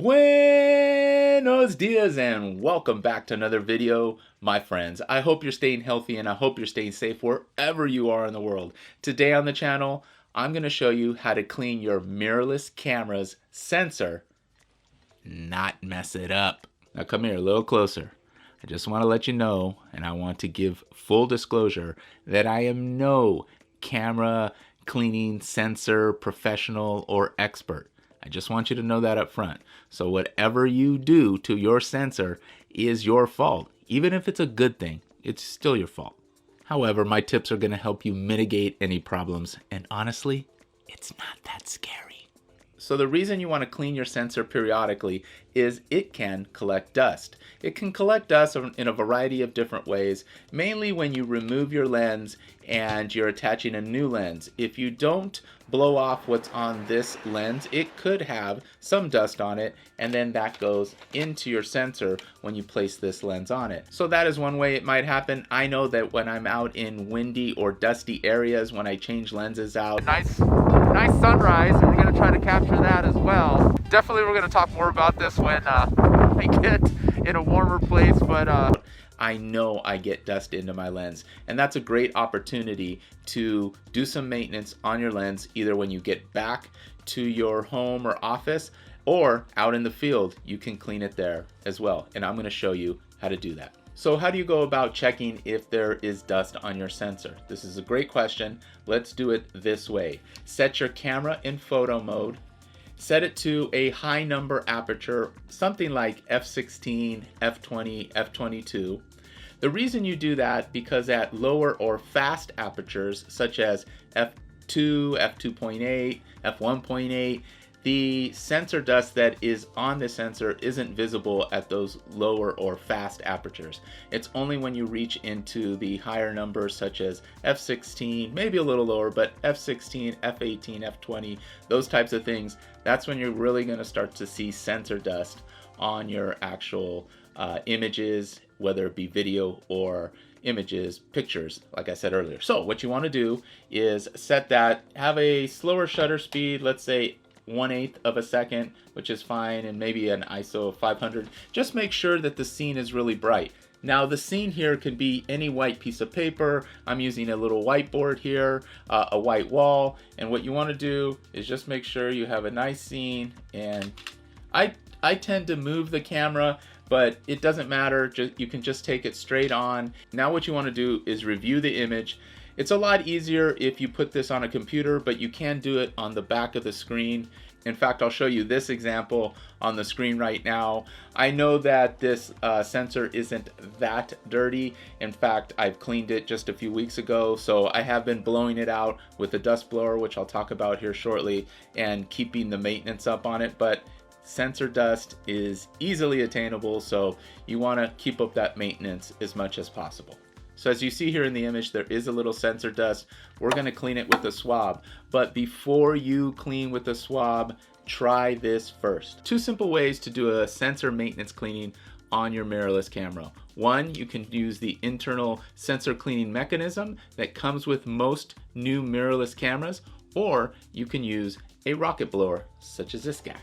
Buenos dias and welcome back to another video, my friends. I hope you're staying healthy and I hope you're staying safe wherever you are in the world. Today on the channel, I'm going to show you how to clean your mirrorless camera's sensor, not mess it up. Now come here a little closer. I just want to let you know, and I want to give full disclosure, that I am no camera cleaning sensor professional or expert. I just want you to know that up front. So whatever you do to your sensor is your fault. Even if it's a good thing, it's still your fault. However, my tips are going to help you mitigate any problems. And honestly, it's not that scary. So the reason you want to clean your sensor periodically is it can collect dust. It can collect dust in a variety of different ways, mainly when you remove your lens and you're attaching a new lens. If you don't blow off what's on this lens, it could have some dust on it, and then that goes into your sensor when you place this lens on it. So that is one way it might happen. I know that when I'm out in windy or dusty areas, when I change lenses out, nice sunrise, and we're going to try to capture that as well. Definitely we're going to talk more about this when I get in a warmer place, but I know I get dust into my lens, and that's a great opportunity to do some maintenance on your lens, either when you get back to your home or office or out in the field. You can clean it there as well, and I'm going to show you how to do that. So how do you go about checking if there is dust on your sensor? This is a great question. Let's do it this way. Set your camera in photo mode. Set it to a high number aperture, something like f/16, f/20, f/22. The reason you do that, because at lower or fast apertures, such as f2, f2.8, f1.8, the sensor dust that is on the sensor isn't visible at those lower or fast apertures. It's only when you reach into the higher numbers, such as f/16, maybe a little lower, but f/16, f/18, f/20, those types of things, that's when you're really going to start to see sensor dust on your actual images, whether it be video or images, pictures, like I said earlier. So what you want to do is set that, have a slower shutter speed, let's say 1/8 of a second, which is fine, and maybe an ISO of 500. Just make sure that the scene is really bright. Now the scene here can be any white piece of paper. I'm using a little whiteboard here, a white wall, and what you want to do is just make sure you have a nice scene. And I tend to move the camera, but it doesn't matter. You can just take it straight on. Now what you want to do is review the image. It's a lot easier if you put this on a computer, but you can do it on the back of the screen. In fact, I'll show you this example on the screen right now. I know that this sensor isn't that dirty. In fact, I've cleaned it just a few weeks ago, so I have been blowing it out with a dust blower, which I'll talk about here shortly, and keeping the maintenance up on it. But sensor dust is easily attainable, so you want to keep up that maintenance as much as possible. So as you see here in the image, there is a little sensor dust. We're going to clean it with a swab. But before you clean with a swab, try this first. Two simple ways to do a sensor maintenance cleaning on your mirrorless camera. One, you can use the internal sensor cleaning mechanism that comes with most new mirrorless cameras, or you can use a rocket blower, such as this guy.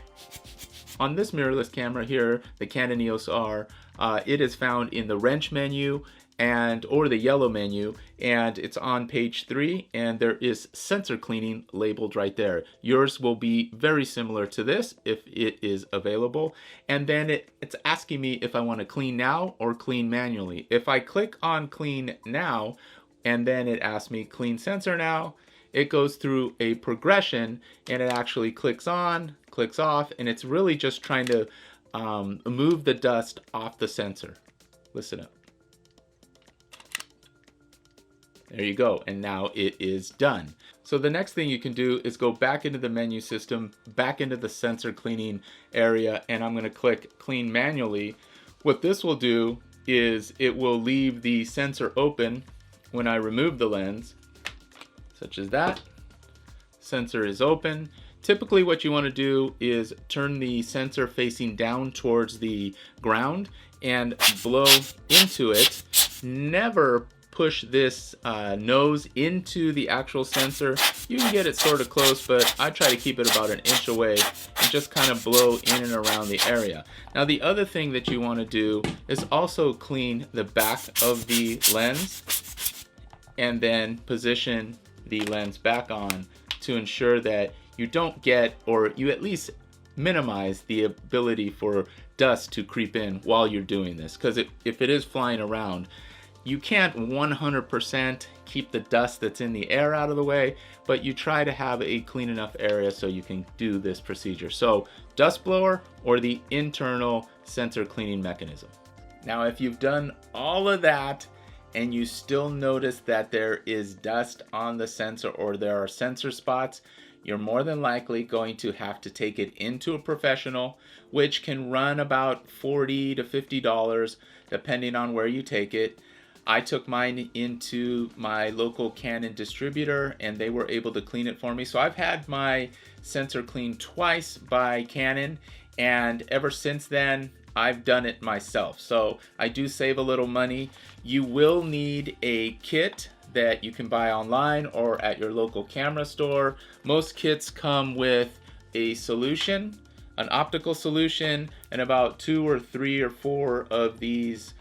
On this mirrorless camera here, the Canon EOS R, it is found in the wrench menu or the yellow menu, and it's on page 3, and there is sensor cleaning labeled right there. Yours will be very similar to this if it is available. And then it's asking me if I want to clean now or clean manually. If I click on clean now, and then it asks me clean sensor now, it goes through a progression, and it actually clicks on, clicks off, and it's really just trying to move the dust off the sensor. Listen up. There you go, and now it is done. So the next thing you can do is go back into the menu system, back into the sensor cleaning area, and I'm going to click clean manually. What this will do is it will leave the sensor open when I remove the lens, such as that. Sensor is open. Typically what you want to do is turn the sensor facing down towards the ground and blow into it. Never push this nose into the actual sensor. You can get it sort of close, but I try to keep it about an inch away and just kind of blow in and around the area. Now the other thing that you want to do is also clean the back of the lens and then position the lens back on to ensure that you don't get, or you at least minimize the ability for dust to creep in while you're doing this, because if it is flying around, you can't 100% keep the dust that's in the air out of the way, but you try to have a clean enough area so you can do this procedure. So dust blower or the internal sensor cleaning mechanism. Now if you've done all of that and you still notice that there is dust on the sensor or there are sensor spots, you're more than likely going to have to take it into a professional, which can run about $40 to $50 depending on where you take it. I took mine into my local Canon distributor and they were able to clean it for me. So I've had my sensor cleaned twice by Canon, and ever since then I've done it myself. So I do save a little money. You will need a kit that you can buy online or at your local camera store. Most kits come with a solution, an optical solution, and about 2 or 3 or 4 of these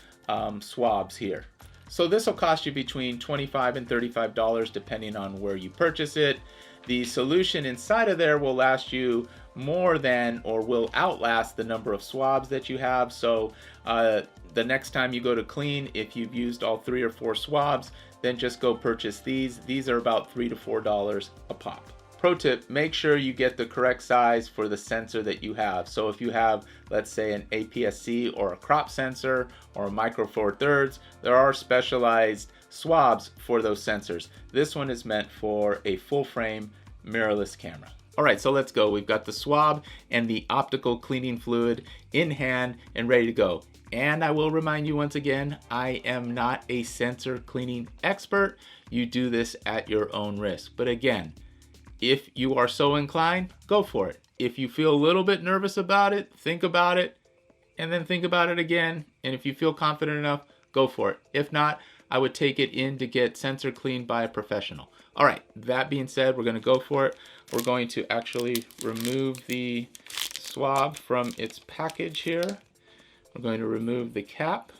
swabs here. So this will cost you between $25 and $35 depending on where you purchase it. The solution inside of there will last you more than, or will outlast, the number of swabs that you have. So the next time you go to clean, if you've used all 3 or 4 swabs, then just go purchase these. These are about $3 to $4 a pop. Pro tip, make sure you get the correct size for the sensor that you have. So if you have, let's say, an APS-C or a crop sensor or a micro four thirds, there are specialized swabs for those sensors. This one is meant for a full frame mirrorless camera. All right, so let's go. We've got the swab and the optical cleaning fluid in hand and ready to go. And I will remind you once again, I am not a sensor cleaning expert. You do this at your own risk. But again, if you are so inclined, go for it. If you feel a little bit nervous about it, think about it, and then think about it again. And if you feel confident enough, go for it. If not, I would take it in to get sensor cleaned by a professional. All right, that being said, we're gonna go for it. We're going to actually remove the swab from its package here. We're going to remove the cap.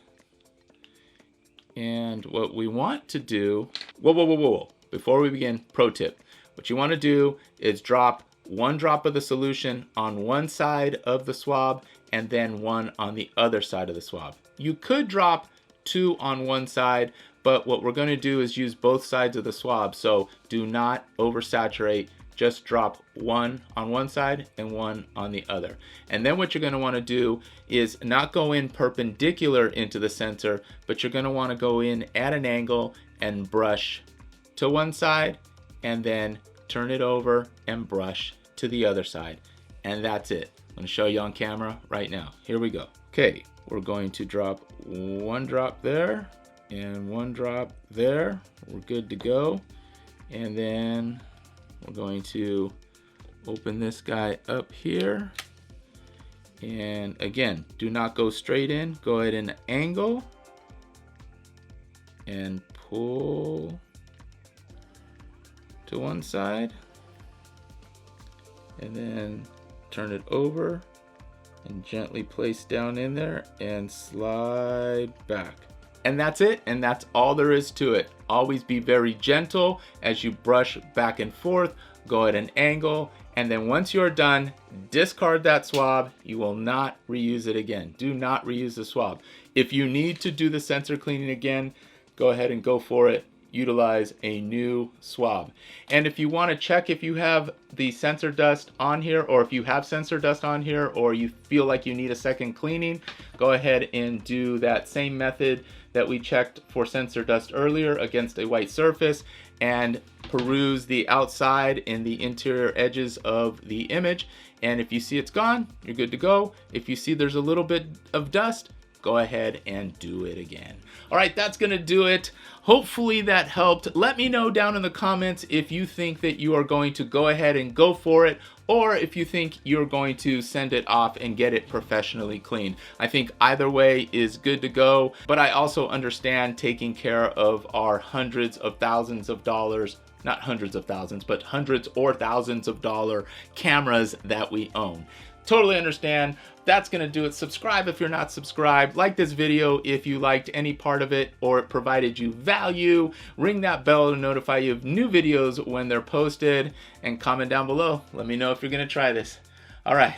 And what we want to do, whoa. Before we begin, pro tip. What you want to do is drop 1 drop of the solution on one side of the swab and then 1 on the other side of the swab. You could drop 2 on one side, but what we're going to do is use both sides of the swab. So do not oversaturate. Just drop 1 on one side and 1 on the other. And then what you're going to want to do is not go in perpendicular into the sensor, but you're going to want to go in at an angle and brush to one side and then turn it over and brush to the other side. And that's it. I'm going to show you on camera right now. Here we go. Okay, we're going to drop 1 drop there and 1 drop there. We're good to go. And then we're going to open this guy up here. And again, do not go straight in. Go ahead and angle and pull to one side. And then turn it over and gently place down in there and slide back. And that's it, and that's all there is to it. Always be very gentle as you brush back and forth. Go at an angle, and then once you're done, discard that swab. You will not reuse it again. Do not reuse the swab. If you need to do the sensor cleaning again, go ahead and go for it. Utilize a new swab. And if you want to check if you have the sensor dust on here, or if you have sensor dust on here, or you feel like you need a second cleaning, go ahead and do that same method that we checked for sensor dust earlier against a white surface, and peruse the outside and the interior edges of the image. And if you see it's gone, you're good to go. If you see there's a little bit of dust, go ahead and do it again. All right, that's gonna do it. Hopefully that helped. Let me know down in the comments if you think that you are going to go ahead and go for it, or if you think you're going to send it off and get it professionally cleaned. I think either way is good to go, but I also understand taking care of our hundreds of thousands of dollars, not hundreds of thousands, but hundreds or thousands of dollar cameras that we own. Totally understand. That's gonna do it. Subscribe if you're not subscribed. Like this video if you liked any part of it or it provided you value. Ring that bell to notify you of new videos when they're posted, and comment down below. Let me know if you're gonna try this. All right,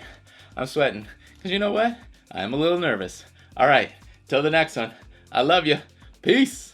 I'm sweating because you know what? I'm a little nervous. All right, till the next one. I love you. Peace.